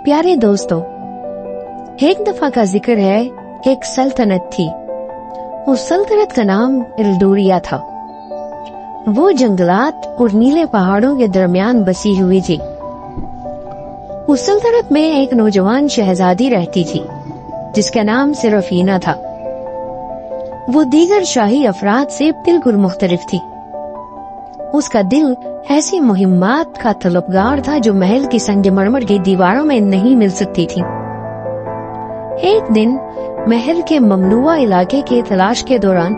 प्यारे दोस्तों, एक दफा का जिक्र है, एक सल्तनत थी। उस सल्तनत का नाम एल्डोरिया था। वो जंगलात और नीले पहाड़ों के दरमियान बसी हुई थी। उस सल्तनत में एक नौजवान शहजादी रहती थी जिसका नाम सेराफीना था। वो दीगर शाही अफराद से बिल्कुल मुख्तलिफ थी। उसका दिल ऐसी मुहिम्मात का तलबगार था जो महल की संगमरमर की दीवारों में नहीं मिल सकती थी। एक दिन महल के ममनुआ इलाके के तलाश के दौरान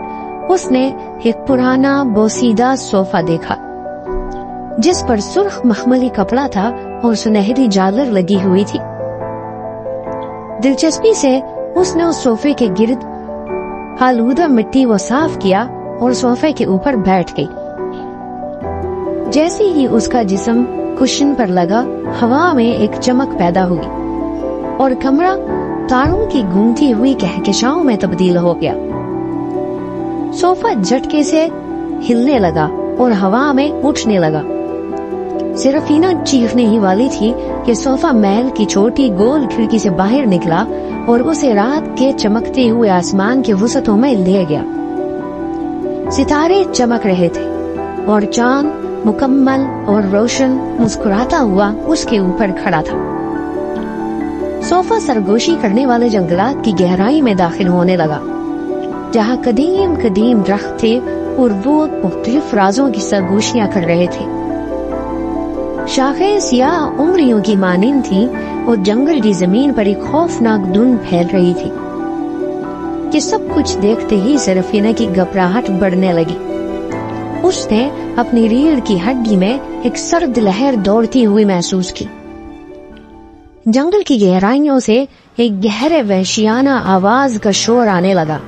उसने एक पुराना बोसीदा सोफा देखा जिस पर सुर्ख मखमली कपड़ा था और सुनहरी झालर लगी हुई थी। दिलचस्पी से उसने उस सोफे के गिर्द आलूदा मिट्टी को साफ किया और सोफे के ऊपर बैठ गई। जैसे ही उसका जिस्म कुशन पर लगा, हवा में एक चमक पैदा हुई और कमरा तारों की गूंजती हुई कहकशाओं में तब्दील हो गया। सोफा झटके से हिलने लगा और हवा में उठने लगा। सेराफीना चीखने ही वाली थी कि सोफा महल की छोटी गोल खिड़की से बाहर निकला और उसे रात के चमकते हुए आसमान के वसतों में ले गया। सितारे चमक रहे थे और चांद मुकम्मल और रोशन मुस्कुराता हुआ उसके ऊपर खड़ा था। सोफा सरगोशी करने वाले जंगलात की गहराई में दाखिल होने लगा जहाँ कदीम कदीम दरख्त थे और वो मुख्तलिफ राजों की सरगोशियां कर रहे थे। शाखें सियाह उंगलियों की मानिंद थी और जंगल की जमीन पर एक खौफनाक धुंध फैल रही थी। ये सब कुछ देखते ही सेराफीना की घबराहट बढ़ने लगी। उसने अपनी रीढ़ की हड्डी में एक सर्द लहर दौड़ती हुई महसूस की। जंगल की गहराइयों से एक गहरे वहशियाना आवाज का शोर आने लगा।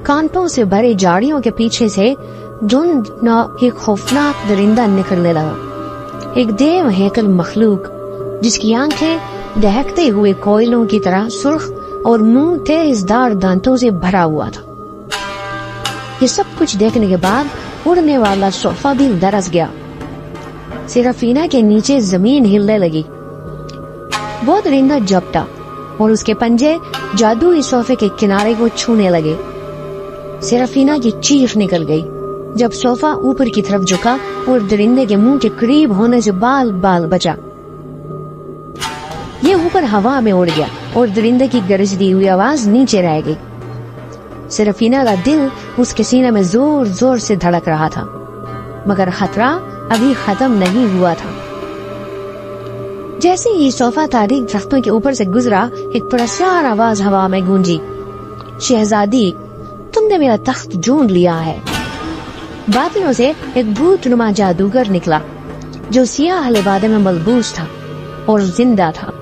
कांटों से भरे झाड़ियों के पीछे से धुंध न एक खौफनाक दरिंदा निकलने लगा। एक देव हैकल मखलूक जिसकी आंखें दहकते हुए कोयलों की तरह सुर्ख और मुंह तेजदार दांतों से भरा हुआ था। ये सब कुछ देखने के बाद उड़ने वाला सोफा भी दरस गया। सेराफीना के नीचे जमीन हिलने लगी। वो दरिंदा झपटा और उसके पंजे जादुई सोफे के किनारे को छूने लगे। सेराफीना की चीख निकल गई जब सोफा ऊपर की तरफ झुका और दरिंदे के मुंह के करीब होने से बाल बाल बचा। ये ऊपर हवा में उड़ गया और दरिंदे की गरजती हुई आवाज नीचे रह गई। सेराफीना का दिल उसके सीने में जोर जोर से धड़क रहा था, मगर खतरा अभी खत्म नहीं हुआ था। जैसे ही सोफा तारीक दरख्तों के ऊपर से गुजरा, एक पुरस्कार आवाज हवा में गूंजी, शहजादी, तुमने मेरा तख्त ढूंढ लिया है। बादलों से एक भूतनुमा जादूगर निकला जो सियाह लिबादे में मलबूस था और जिंदा था।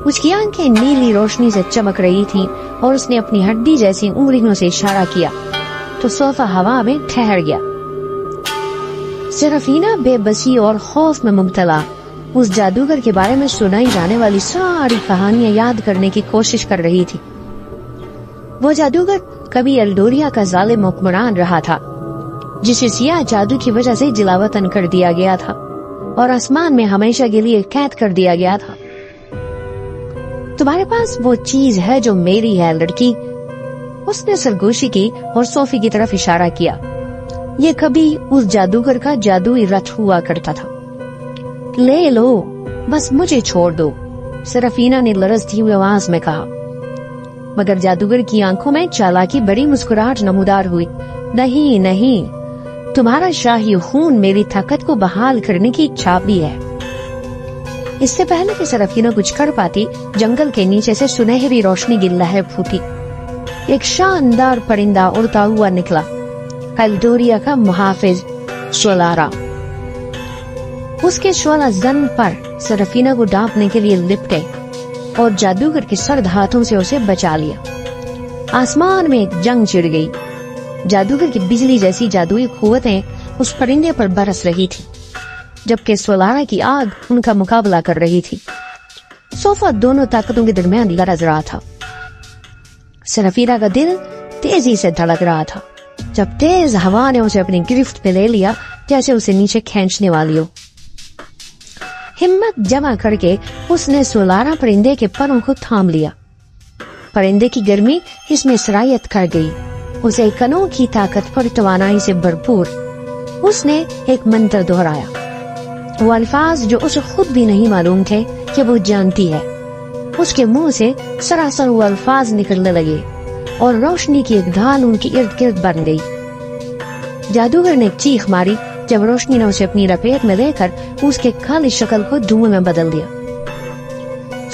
उसकी आंखें नीली रोशनी से चमक रही थीं और उसने अपनी हड्डी जैसी उंगलियों से इशारा किया तो सोफा हवा में ठहर गया। सेराफीना बेबसी और खौफ में मुब्तला उस जादूगर के बारे में सुनाई जाने वाली सारी कहानियां याद करने की कोशिश कर रही थी। वो जादूगर कभी एल्डोरिया का जालिम हुक्मरान रहा था जिसे सियाह जादू की वजह से जिलावतन कर दिया गया था और आसमान में हमेशा के लिए कैद कर दिया गया था। तुम्हारे पास वो चीज है जो मेरी है लड़की। उसने सरगोशी की और सोफी की तरफ इशारा किया। ये कभी उस जादूगर का जादुई रथ हुआ करता था। ले लो, बस मुझे छोड़ दो, सेराफीना ने लरजती हुई आवाज में कहा। मगर जादूगर की आंखों में चालाकी बड़ी मुस्कुराहट नमूदार हुई। नहीं नहीं, तुम्हारा शाही खून मेरी ताकत को बहाल करने की इच्छा भी है। इससे पहले कि सेराफीना कुछ कर पाती, जंगल के नीचे से सुनहरी रोशनी की लहर फूटी। एक शानदार परिंदा उड़ता हुआ निकला, एल्डोरिया का मुहाफिज शोलारा। उसके शोला जन पर सेराफीना को डांपने के लिए लिपटे और जादूगर के सर्द हाथों से उसे बचा लिया। आसमान में एक जंग छिड़ गई। जादूगर की बिजली जैसी जादुई कुव्वतें उस परिंदे पर बरस रही थी जबकि सोलारा की आग उनका मुकाबला कर रही थी। सोफा दोनों ताकतों के दरमियान लरज रहा था। सेराफीना का दिल तेजी से धड़क रहा था जब तेज हवा ने उसे अपनी गिरफ्त में ले लिया जैसे उसे नीचे खींचने वाली हो। ہمت جمع کر کے اس نے سولارا پرندے کے پروں کو تھام لیا. پرندے کی گرمی اس میں سرایت کر گئی. اسے کنوں کی طاقت پر توانائی سے بھرپور. اس نے ایک منتر دہرایا. وہ الفاظ جو اسے خود بھی نہیں معلوم تھے کہ وہ جانتی ہے. اس کے منہ سے سراسر وہ الفاظ نکلنے لگے اور روشنی کی ایک ڈھال ان کی ارد گرد بن گئی. جادوگر نے ایک چیخ ماری جب روشنی نے اسے اپنی لپیٹ میں لے کر اس کے کالی شکل کو دھوئیں میں بدل دیا.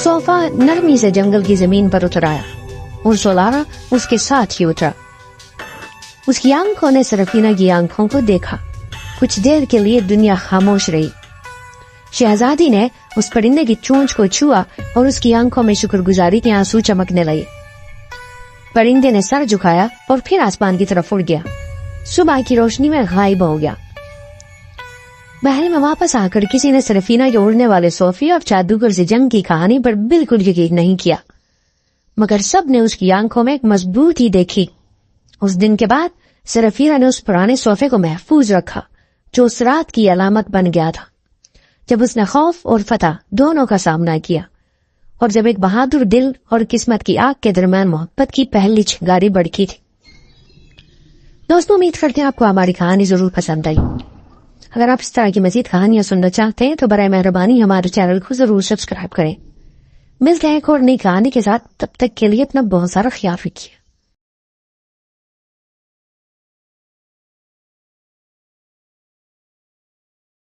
صوفا نرمی سے جنگل کی زمین پر اتر آیا اور سولارا اس کے ساتھ ہی اترا. اس کی آنکھوں نے سرفینہ کی آنکھوں کو دیکھا. کچھ دیر کے لیے دنیا خاموش رہی. شہزادی نے اس پرندے کی چونچ کو چھوا اور اس کی آنکھوں میں شکر گزاری کے آنسو چمکنے لگے. پرندے نے سر جھکایا اور پھر آسمان کی طرف اڑ گیا. صبح کی روشنی میں غائب ہو گیا. محل میں واپس آ کر کسی نے سرفینہ کے اڑنے والے صوفی اور جادوگر سے جنگ کی کہانی پر بالکل یقین نہیں کیا، مگر سب نے اس کی آنکھوں میں ایک مضبوطی دیکھی. اس دن کے بعد سرفینہ نے اس پرانے صوفے کو محفوظ رکھا جو اس رات کی علامت بن گیا تھا جب اس نے خوف اور فتح دونوں کا سامنا کیا، اور جب ایک بہادر دل اور قسمت کی آگ کے درمیان محبت کی پہلی چنگاری بڑکی تھی. دوستوں، امید کرتے ہیں آپ کو ہماری کہانی ضرور پسند آئی. اگر آپ اس طرح کی مزید کہانیاں سننا چاہتے ہیں تو برائے مہربانی ہمارے چینل کو ضرور سبسکرائب کریں. ملتے ہیں ایک اور نئی کہانی کے ساتھ. تب تک کے لیے اپنا بہت سارا خیال رکھیے.